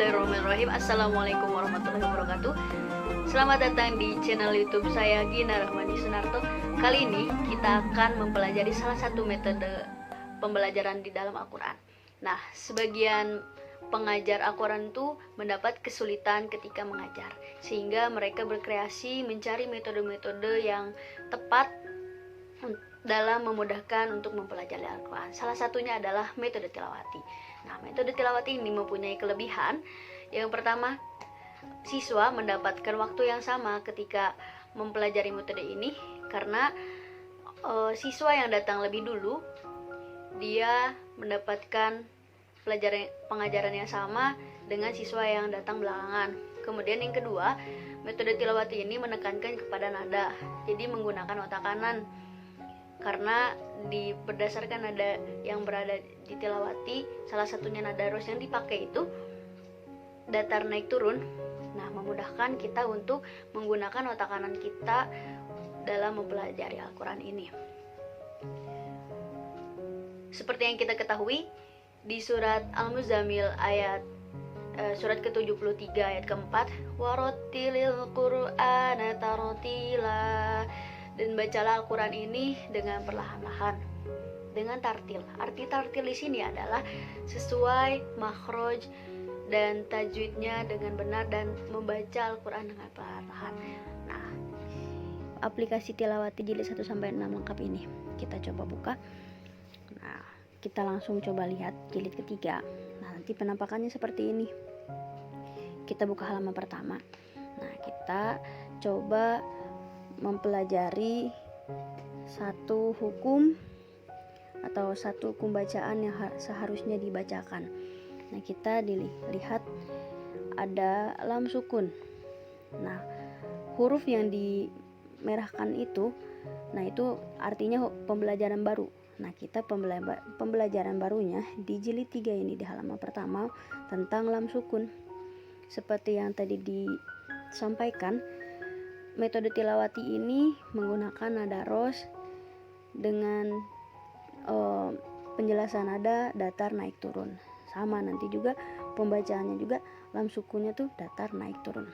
Bismillahirrahmanirrahim. Assalamualaikum warahmatullahi wabarakatuh. Selamat datang di channel YouTube saya, Gina Rahmani Sunarto. Kali ini kita akan mempelajari salah satu metode pembelajaran di dalam Al-Quran. Nah, sebagian pengajar Al-Quran itu mendapat kesulitan ketika mengajar, sehingga mereka berkreasi mencari metode-metode yang tepat dalam memudahkan untuk mempelajari Al-Quran. Salah satunya adalah metode tilawati. Nah, metode tilawati ini mempunyai kelebihan. Yang pertama, siswa mendapatkan waktu yang sama ketika mempelajari metode ini, karena siswa yang datang lebih dulu dia mendapatkan pengajaran yang sama dengan siswa yang datang belakangan. Kemudian yang kedua, metode tilawati ini menekankan kepada nada, jadi menggunakan otak kanan, karena berdasarkan nada yang berada di tilawati, salah satunya nada ros yang dipakai itu datar naik turun. Nah, memudahkan kita untuk menggunakan otak kanan kita dalam mempelajari Al-Quran ini. Seperti yang kita ketahui, di surat Al-Muzammil surat ke-73 ayat ke-4, warattilil qur'ana tartila, dan bacalah Al-Quran ini dengan perlahan-lahan, dengan tartil. Arti tartil di sini adalah sesuai makhraj dan tajwidnya dengan benar dan membaca Al-Quran dengan perlahan-lahan. Nah, aplikasi tilawati jilid 1-6 lengkap ini kita coba buka. Nah, kita langsung coba lihat jilid ketiga. Nah, nanti penampakannya seperti ini. Kita buka halaman pertama. Nah, kita coba mempelajari satu hukum atau satu hukum bacaan yang seharusnya dibacakan. Nah, kita dilihat ada lam sukun. Nah, huruf yang dimerahkan itu, nah itu artinya pembelajaran baru. Nah, kita pembelajaran barunya di jilid 3 ini, di halaman pertama, tentang lam sukun. Seperti yang tadi disampaikan, metode tilawati ini menggunakan nada ros dengan penjelasan nada datar naik turun. Sama nanti juga pembacaannya juga lam sukunnya tuh datar naik turun.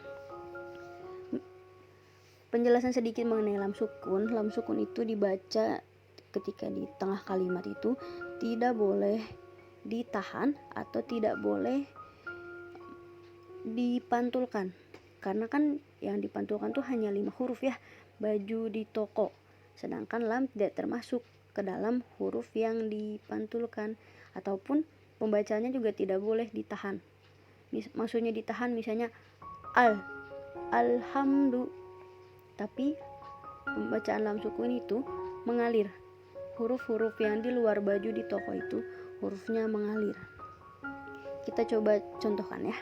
Penjelasan sedikit mengenai lam sukun. Lam sukun itu dibaca ketika di tengah kalimat itu tidak boleh ditahan atau tidak boleh dipantulkan. Karena kan yang dipantulkan tuh hanya 5 huruf ya, baju di toko. Sedangkan lam tidak termasuk ke dalam huruf yang dipantulkan, ataupun pembacaannya juga tidak boleh ditahan. Maksudnya ditahan misalnya alhamdu, tapi pembacaan lam sukun itu mengalir. Huruf-huruf yang di luar baju di toko itu hurufnya mengalir. Kita coba contohkan ya.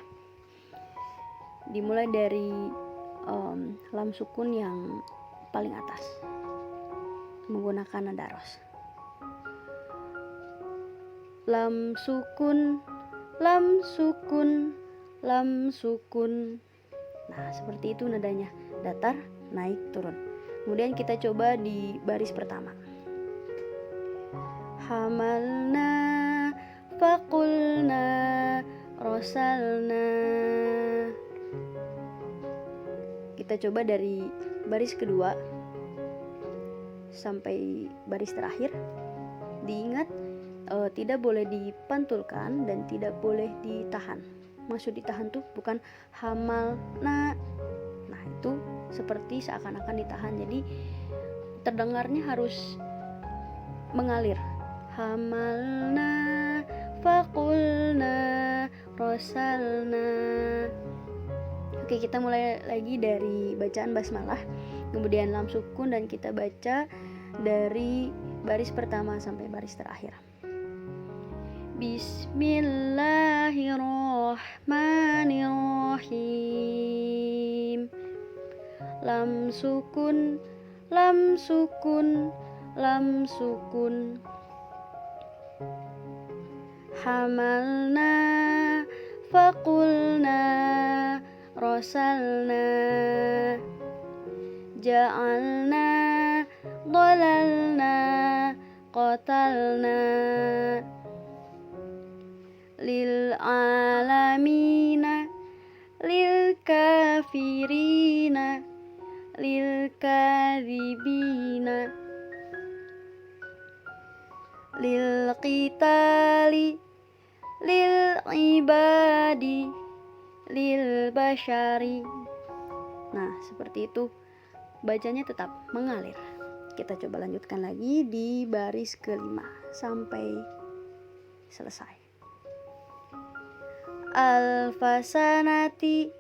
Dimulai dari lam sukun yang paling atas menggunakan nada ros. Lam sukun, lam sukun, lam sukun. Nah, seperti itu nadanya, datar naik turun. Kemudian kita coba di baris pertama. Hamalna faqulna rosalna. Kita coba dari baris kedua sampai baris terakhir. Diingat, tidak boleh dipantulkan dan tidak boleh ditahan. Maksud ditahan tuh bukan hamalna. Nah, itu seperti seakan-akan ditahan. Jadi terdengarnya harus mengalir. Hamalna faqulna rosalna. Oke, kita mulai lagi dari bacaan basmalah, kemudian lam sukun, dan kita baca dari baris pertama sampai baris terakhir. Bismillahirrahmanirrahim. Lam sukun, lam sukun, lam sukun. Hamalna faqulna rosalna. Ja'alna dhalalna qatalna. Lil alamina qitali lil ibadi lil bashari. Nah, seperti itu. Bacanya tetap mengalir. Kita coba lanjutkan lagi di baris kelima sampai selesai. Alfasanati,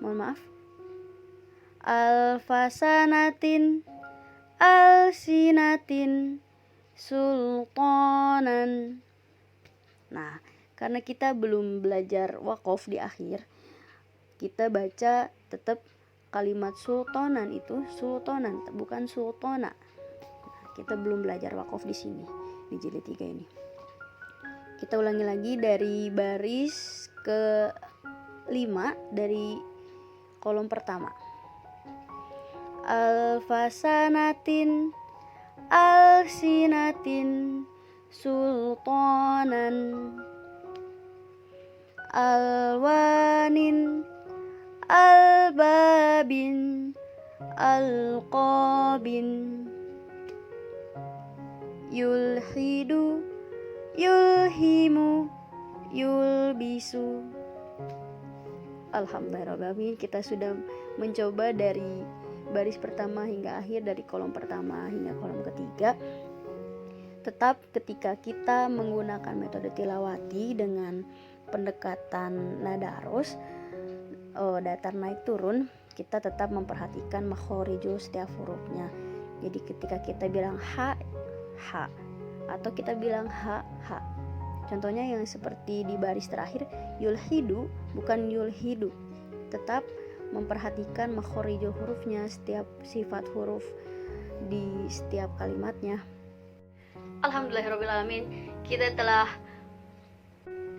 mohon maaf, alfasanatin alsinatin sultanan. Nah, karena kita belum belajar waqaf di akhir, kita baca tetap kalimat sultanan itu sultanan, bukan sultana. Nah, kita belum belajar waqaf di sini di jilid 3 ini. Kita ulangi lagi dari baris ke-5 dari kolom pertama. Alfasanatin alsinatin sultanan alwanin albabin alqabin yulhidu yulhimu yulbisu. Alhamdulillah, kita sudah mencoba dari baris pertama hingga akhir, dari kolom pertama hingga kolom ketiga. Tetap ketika kita menggunakan metode tilawati dengan pendekatan nada arus, datar naik turun, kita tetap memperhatikan makhorijul setiap hurufnya. Jadi ketika kita bilang ha, ha, atau kita bilang ha, ha. Contohnya yang seperti di baris terakhir, yulhidu bukan yulhidu. Tetap memperhatikan makhorijul hurufnya, setiap sifat huruf di setiap kalimatnya. Alhamdulillahirrabbilalamin, kita telah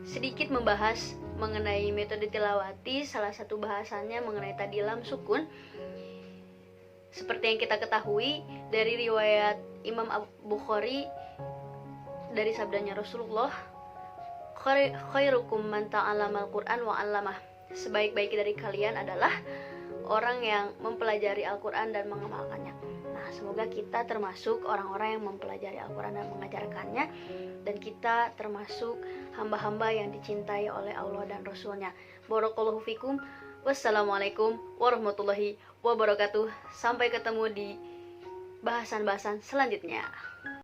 sedikit membahas mengenai metode tilawati. Salah satu bahasannya mengenai tadi lam sukun. Seperti yang kita ketahui dari riwayat Imam Bukhari, dari sabdanya Rasulullah, khairukum man ta'allamal Qur'an wa 'allamah. Sebaik-baik dari kalian adalah orang yang mempelajari Al-Quran dan mengamalkannya. Nah, semoga kita termasuk orang-orang yang mempelajari Al-Quran dan mengajarkannya, dan kita termasuk hamba-hamba yang dicintai oleh Allah dan Rasulnya. Barakallahu fikum. Wassalamualaikum warahmatullahi wabarakatuh. Sampai ketemu di bahasan-bahasan selanjutnya.